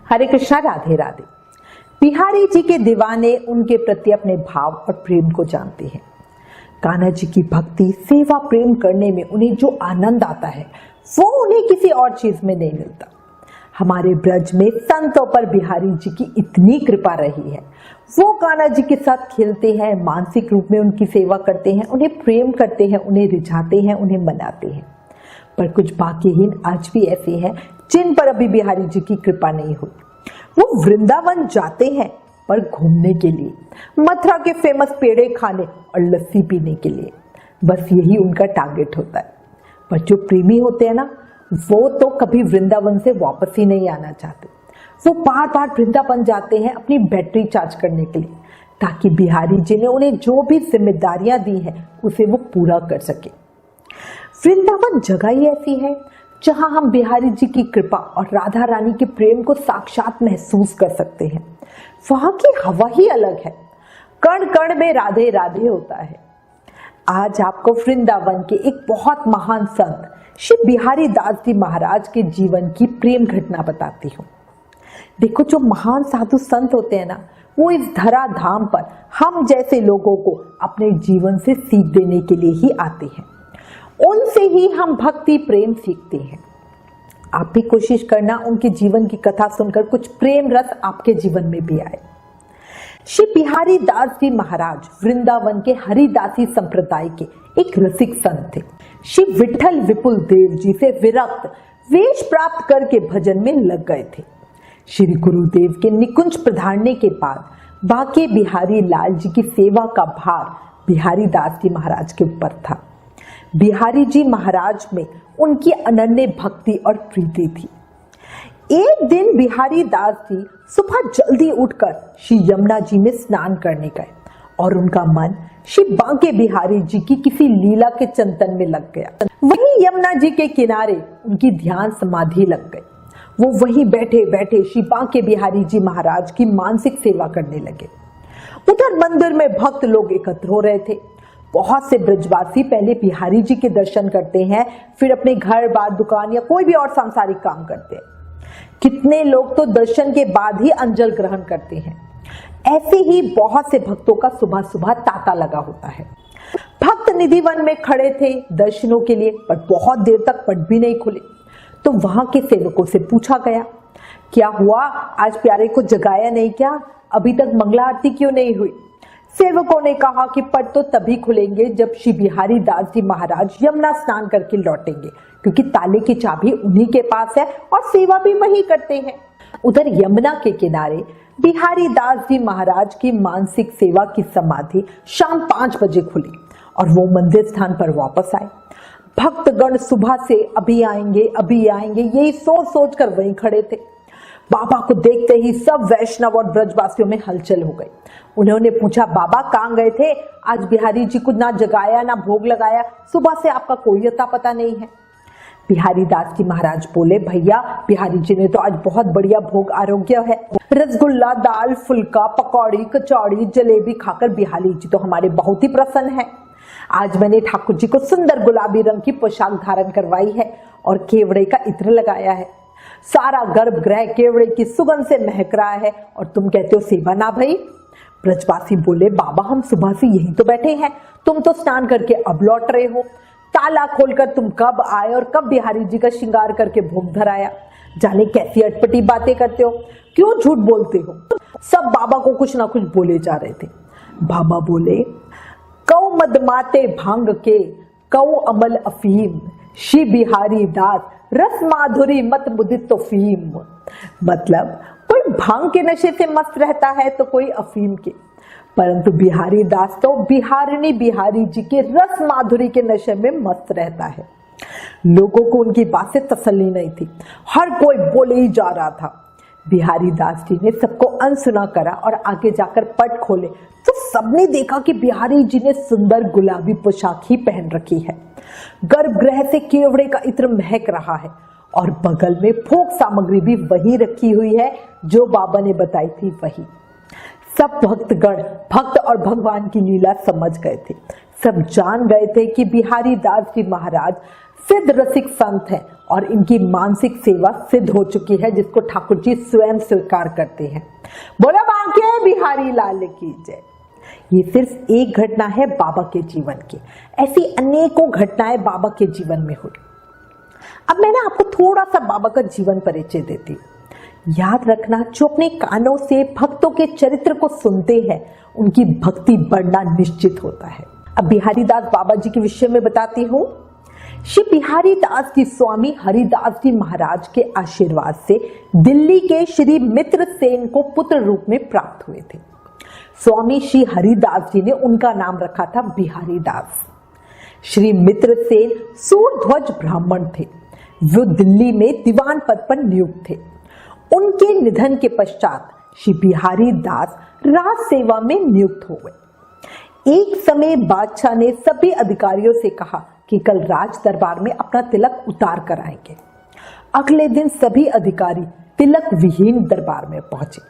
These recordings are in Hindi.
हरे कृष्णा, राधे राधे। बिहारी जी के दीवाने उनके प्रति अपने भाव और प्रेम को जानते हैं। कान्हा जी की भक्ति, सेवा, प्रेम करने में उन्हें जो आनंद आता है वो उन्हें किसी और चीज में नहीं मिलता। हमारे ब्रज में संतों पर बिहारी जी की इतनी कृपा रही है। वो कान्हा जी के साथ खेलते हैं, मानसिक रूप में उनकी सेवा करते हैं, उन्हें प्रेम करते हैं, उन्हें रिझाते हैं, उन्हें मनाते हैं। पर कुछ भाग्यहीन आज भी ऐसे हैं जिन पर अभी बिहारी जी की कृपा नहीं हुई। वो वृंदावन जाते हैं पर घूमने के लिए, मथुरा के फेमस पेड़े खाने और लस्सी पीने के लिए, बस यही उनका टारगेट होता है। पर जो प्रेमी होते हैं ना, वो तो कभी वृंदावन से वापस ही नहीं आना चाहते। वो बार बार वृंदावन जाते हैं अपनी बैटरी चार्ज करने के लिए, ताकि बिहारी जी ने उन्हें जो भी जिम्मेदारियां दी हैं उसे वो पूरा कर सके। वृंदावन जगह ही ऐसी है जहां हम बिहारी जी की कृपा और राधा रानी के प्रेम को साक्षात महसूस कर सकते हैं। वहां की हवा ही अलग है, कण कण में राधे राधे होता है। आज आपको वृंदावन के एक बहुत महान संत श्री बिहारी दास जी महाराज के जीवन की प्रेम घटना बताती हूँ। देखो, जो महान साधु संत होते हैं ना, वो इस धरा धाम पर हम जैसे लोगों को अपने जीवन से सीख देने के लिए ही आते हैं। उनसे ही हम भक्ति प्रेम सीखते हैं। आप भी कोशिश करना उनके जीवन की कथा सुनकर कुछ प्रेम रस आपके जीवन में भी आए। श्री बिहारी दास जी महाराज वृंदावन के हरिदासी संप्रदाय के एक रसिक संत थे। श्री विठल विपुल देव जी से विरक्त वेश प्राप्त करके भजन में लग गए थे। श्री गुरुदेव के निकुंज पधारने के बाद बाके बिहारी लाल जी की सेवा का भार बिहारी दास जी महाराज के ऊपर था। बिहारी जी महाराज में उनकी अनन्य भक्ति और प्रीति थी। एक दिन बिहारी दास जी सुबह जल्दी उठकर श्री यमुना जी में स्नान करने गए और उनका मन श्री बांके बिहारी जी की किसी लीला के चिंतन में लग गया। वहीं यमुना जी के किनारे उनकी ध्यान समाधि लग गई। वो वहीं बैठे बैठे श्री बांके बिहारी जी महाराज की मानसिक सेवा करने लगे। उधर मंदिर में भक्त लोग एकत्र हो रहे थे। बहुत से ब्रजवासी पहले बिहारी जी के दर्शन करते हैं, फिर अपने घर बार, दुकान या कोई भी और सांसारिक काम करते हैं। कितने लोग तो दर्शन के बाद ही अंजल ग्रहण करते हैं। ऐसे ही बहुत से भक्तों का सुबह सुबह तांता लगा होता है। भक्त निधिवन में खड़े थे दर्शनों के लिए, पर बहुत देर तक पट भी नहीं खुले। तो वहां के सेवकों से पूछा गया, क्या हुआ, आज प्यारे को जगाया नहीं क्या? अभी तक मंगला आरती क्यों नहीं हुई? सेवकों ने कहा कि पट तो तभी खुलेंगे जब श्री बिहारी दास जी महाराज यमुना स्नान करके लौटेंगे, क्योंकि ताले की चाबी उन्हीं के पास है और सेवा भी वही करते हैं। उधर यमुना के किनारे बिहारी दास जी महाराज की मानसिक सेवा की समाधि शाम 5 बजे खुली और वो मंदिर स्थान पर वापस आए। भक्तगण सुबह से अभी आएंगे यही सोच सोच कर वहीं खड़े थे। बाबा को देखते ही सब वैष्णव और ब्रजवासियों में हलचल हो गई। उन्होंने पूछा, बाबा कहाँ गए थे? आज बिहारी जी को ना जगाया ना भोग लगाया, सुबह से आपका कोई अता पता नहीं है। बिहारी दास जी महाराज बोले, भैया बिहारी जी ने तो आज बहुत बढ़िया भोग आरोग्य है। रसगुल्ला, दाल, फुल्का, पकौड़ी, कचौड़ी, जलेबी खाकर बिहारी जी तो हमारे बहुत ही प्रसन्न है। आज मैंने ठाकुर जी को सुंदर गुलाबी रंग की पोशाक धारण करवाई है और केवड़े का इत्र लगाया है। सारा गर्भगृह केवड़े की सुगंध से महक रहा है और तुम कहते हो सेवा ना भई? ब्रजवासी बोले, बाबा हम सुबह से यही तो बैठे हैं, तुम तो स्नान करके अब लौट रहे हो। ताला खोलकर तुम कब आए और कब बिहारी जी का श्रृंगार करके भोग धराया? जाने कैसी अटपटी बातें करते हो, क्यों झूठ बोलते हो? सब बाबा को कुछ ना कुछ बोले जा रहे थे। बाबा बोले, कौ मदमाते भांग के, कौ अमल अफीम, श्री बिहारी दास रस माधुरी मत मुदित तो फीम। मतलब कोई भांग के नशे से मस्त रहता है तो कोई अफीम के, परंतु बिहारी दास तो बिहारिणी बिहारी जी के रस माधुरी के नशे में मस्त रहता है। लोगों को उनकी बात से तसल्ली नहीं थी, हर कोई बोले ही जा रहा था। बिहारी दास जी ने सबको अनसुना करा और आगे जाकर पट खोले तो सबने देखा कि बिहारी जी ने सुंदर गुलाबी पोशाक ही पहन रखी है। गर्भगृह से केवड़े का इत्र महक रहा है और बगल में भोग सामग्री भी वही रखी हुई है जो बाबा ने बताई थी वही। सब भक्तगण भक्त और भगवान की लीला समझ गए थे। सब जान गए थे कि बिहारी दास जी महाराज सिद्ध रसिक संत हैं और इनकी मानसिक सेवा सिद्ध हो चुकी है, जिसको ठाकुर जी स्वयं स्वीकार करते हैं। बोला बांके बिहारी लाल की जय। ये सिर्फ एक घटना है बाबा के जीवन की, ऐसी अनेकों घटनाएं बाबा के जीवन में हुई। अब मैं ना आपको थोड़ा सा बाबा का जीवन परिचय देती हूँ। याद रखना, जो अपने कानों से भक्तों के चरित्र को सुनते हैं उनकी भक्ति बढ़ना निश्चित होता है। अब बिहारी दास बाबा जी के विषय में बताती हूँ। श्री बिहारी दास जी स्वामी हरिदास जी महाराज के आशीर्वाद से दिल्ली के श्री मित्र सेन को पुत्र रूप में प्राप्त हुए थे। स्वामी श्री हरिदास जी ने उनका नाम रखा था बिहारी दास। श्री मित्र सेन सूरध्वज ब्राह्मण थे। वो दिल्ली में दीवान पद पर नियुक्त थे। उनके निधन के पश्चात श्री बिहारी दास राज सेवा में नियुक्त हो गए। एक समय बादशाह ने सभी अधिकारियों से कहा कि कल राज दरबार में अपना तिलक उतार कर आएंगे। अगले दिन सभी अधिकारी तिलक विहीन दरबार में पहुंचे,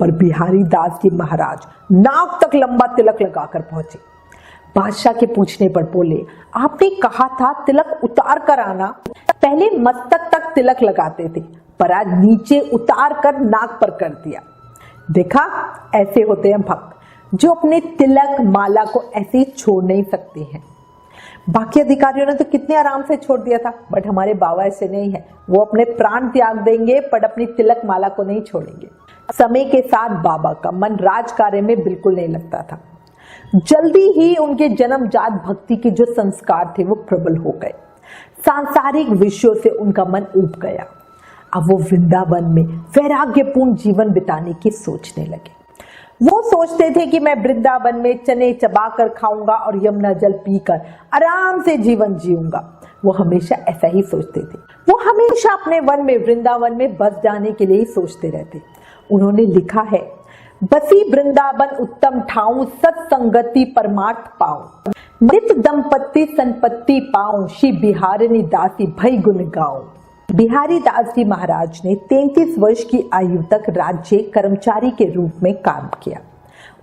पर बिहारी दास जी महाराज नाक तक लंबा तिलक लगाकर पहुंचे। बादशाह के पूछने पर बोले, आपने कहा था तिलक उतार कर आना। पहले मस्तक तक तिलक लगाते थे, पर आज नीचे उतार कर नाक पर कर दिया। देखा, ऐसे होते हैं भक्त जो अपने तिलक माला को ऐसे ही छोड़ नहीं सकते हैं। बाकी अधिकारियों ने तो कितने आराम से छोड़ दिया था, बट हमारे बाबा ऐसे नहीं है। वो अपने प्राण त्याग देंगे पर अपनी तिलक माला को नहीं छोड़ेंगे। समय के साथ बाबा का मन राज कार्य में बिल्कुल नहीं लगता था। जल्दी ही उनके जन्मजात भक्ति के जो संस्कार थे वो प्रबल हो गए। सांसारिक विषयों से उनका मन ऊब गया। अब वो वृंदावन में वैराग्यपूर्ण जीवन बिताने की सोचने लगे। वो सोचते थे कि मैं वृंदावन में चने चबाकर खाऊंगा और यमुना जल पीकर आराम से जीवन जीऊंगा। वो हमेशा ऐसा ही सोचते थे। वो हमेशा अपने वन में वृंदावन में बस जाने के लिए ही सोचते रहते। उन्होंने लिखा है, बसी वृंदावन उत्तम ठाऊं, सत्संगति परमार्थ पाऊं, नित दंपत्ति संपत्ति पाऊं, श्री बिहारिणी दासी भई गुण गाऊं। बिहारी दास जी महाराज ने 33 वर्ष की आयु तक राज्य कर्मचारी के रूप में काम किया।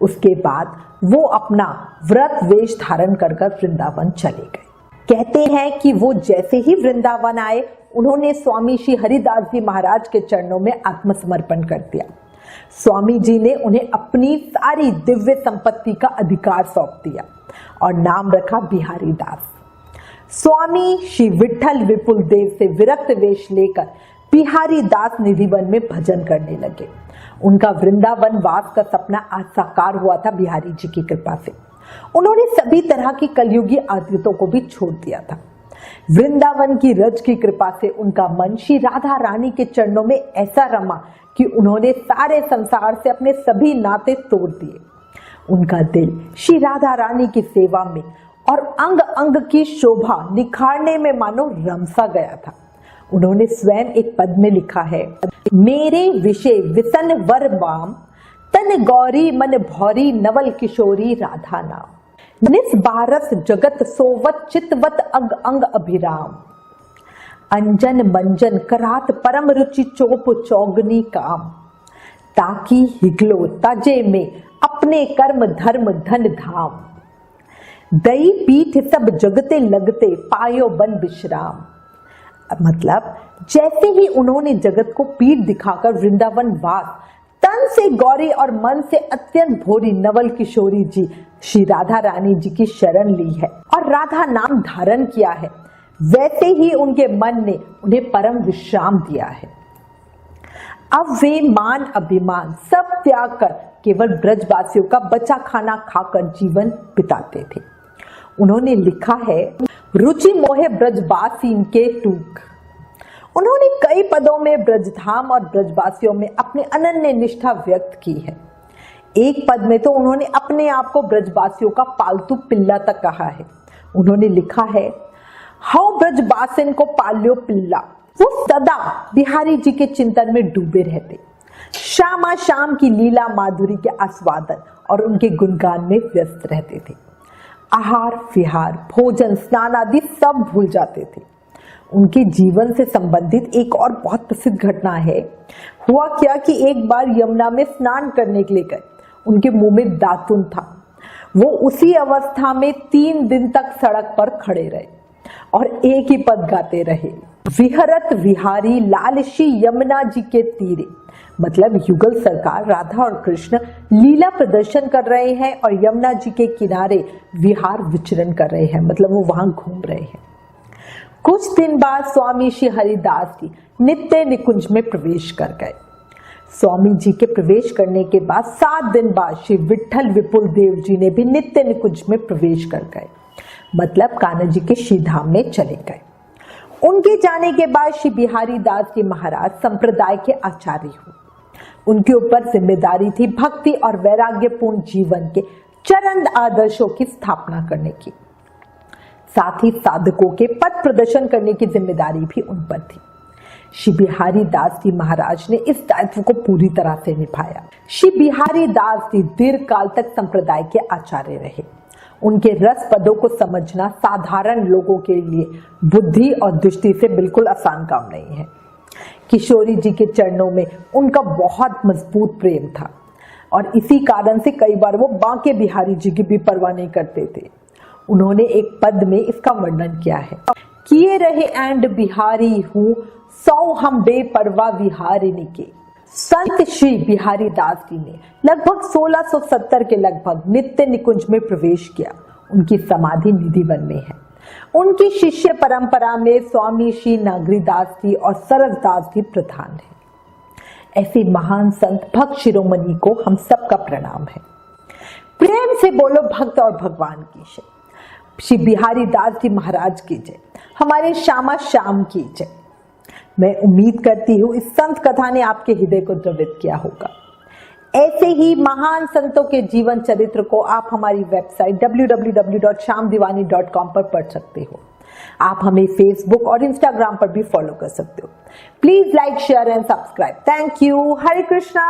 उसके बाद वो अपना व्रत वेश धारण कर वृंदावन चले गए। कहते हैं कि वो जैसे ही वृंदावन आए, उन्होंने स्वामी श्री हरिदास जी महाराज के चरणों में आत्मसमर्पण कर दिया। स्वामी जी ने उन्हें अपनी सारी दिव्य संपत्ति का अधिकार सौंप दिया और नाम रखा बिहारी दास। स्वामी श्री विठल विपुल देव से विरक्त वेश लेकर बिहारी दास निधिवन में भजन करने लगे। उनका वृंदावन वास का सपना आज साकार हुआ था बिहारी जी की कृपा से। उन्होंने सभी तरह की कलयुगी आदतों को भी छोड़ दिया था। वृंदावन की रज की कृपा से उनका मन श्री राधा रानी के चरणों में ऐसा रमा कि उन्होंने सारे संसार से अपने सभी नाते तोड़ दिए। उनका दिल श्री राधा रानी की सेवा में और अंग अंग की शोभा निखारने में मानो रमसा गया था। उन्होंने स्वयं एक पद में लिखा है, मेरे विषय विसन वर वाम, तन गौरी मन भौरी नवल किशोरी राधा नाम, निस बारस जगत सोवत चितवत अंग अंग अभिराम, अंजन मंजन करात परम रुचि चोप चौगनी काम, ताकि हिगलो तजे में अपने कर्म धर्म धन धाम, दई पीठ सब जगते लगते पायो बन विश्राम। मतलब जैसे ही उन्होंने जगत को पीठ दिखाकर वृंदावन वास, तन से गौरी और मन से अत्यंत भोरी नवल किशोरी जी श्री राधा रानी जी की शरण ली है और राधा नाम धारण किया है, वैसे ही उनके मन ने उन्हें परम विश्राम दिया है। अब वे मान अभिमान सब त्याग कर केवल ब्रजवासियों का बचा खाना खाकर जीवन बिताते थे। उन्होंने लिखा है, रुचि मोहे ब्रजवासीन के टूक। उन्होंने कई पदों में ब्रजधाम और ब्रजवासियों में अपनी अनन्य निष्ठा व्यक्त की है। एक पद में तो उन्होंने अपने आप को ब्रजवासियों का पालतू पिल्ला तक कहा है। उन्होंने लिखा है, हाउ ब्रजवासिन को पाल्यो पिल्ला। वो सदा बिहारी जी के चिंतन में डूबे रहते, शामा शाम की लीला माधुरी के आस्वादन और उनके गुणगान में व्यस्त रहते थे। आहार विहार भोजन स्नान आदि सब भूल जाते थे। उनके जीवन से संबंधित एक और बहुत प्रसिद्ध घटना है। हुआ क्या कि एक बार यमुना में स्नान करने के लिए गए। उनके मुंह में दातुन था। वो उसी अवस्था में 3 दिन तक सड़क पर खड़े रहे और एक ही पद गाते रहे, विहरत विहारी लालशी यमुना जी के तीरे। मतलब युगल सरकार राधा और कृष्ण लीला प्रदर्शन कर रहे हैं और यमुना जी के किनारे विहार विचरण कर रहे हैं, मतलब वो वहां घूम रहे हैं। कुछ दिन बाद स्वामी श्री हरिदास जी नित्य निकुंज में प्रवेश कर गए। स्वामी जी के प्रवेश करने के बाद 7 दिन बाद श्री विठल विपुल देव जी ने भी नित्य निकुंज में प्रवेश कर गए, मतलब कान्हा जी के श्रीधाम में चले गए। उनके जाने के बाद श्री बिहारी दास जी महाराज संप्रदाय के आचार्य हुए। उनके ऊपर जिम्मेदारी थी भक्ति और वैराग्यपूर्ण जीवन के चरम आदर्शों की स्थापना करने की, साथ ही साधकों के पथ प्रदर्शन करने की जिम्मेदारी भी उन पर थी। श्री बिहारी दास जी महाराज ने इस दायित्व को पूरी तरह से निभाया। श्री बिहारी दास जी दीर्घ काल तक संप्रदाय के आचार्य रहे। उनके रस पदों को समझना साधारण लोगों के लिए बुद्धि और दृष्टि से बिल्कुल आसान काम नहीं है। किशोरी जी के चरणों में उनका बहुत मजबूत प्रेम था और इसी कारण से कई बार वो बांके बिहारी जी की भी परवाह नहीं करते थे। उन्होंने एक पद में इसका वर्णन किया है, किए रहे एंड बिहारी हूँ सौ हम बेपरवाह विहारिनी के। संत श्री बिहारी दास जी ने लगभग 1670 के लगभग नित्य निकुंज में प्रवेश किया। उनकी समाधि निधिवन में है। उनकी शिष्य परंपरा में स्वामी श्री नागरीदास जी और सरसदास जी प्रधान है। ऐसे महान संत भक्त शिरोमणि को हम सबका प्रणाम है। प्रेम से बोलो भक्त और भगवान की जय। श्री बिहारी दास जी महाराज की जय। हमारे श्यामा श्याम की जय। मैं उम्मीद करती हूँ इस संत कथा ने आपके हृदय को द्रवित किया होगा। ऐसे ही महान संतों के जीवन चरित्र को आप हमारी वेबसाइट www.shamdivani.com पर पढ़ सकते हो। आप हमें फेसबुक और इंस्टाग्राम पर भी फॉलो कर सकते हो। Please like, share and subscribe. Thank you. Hare Krishna.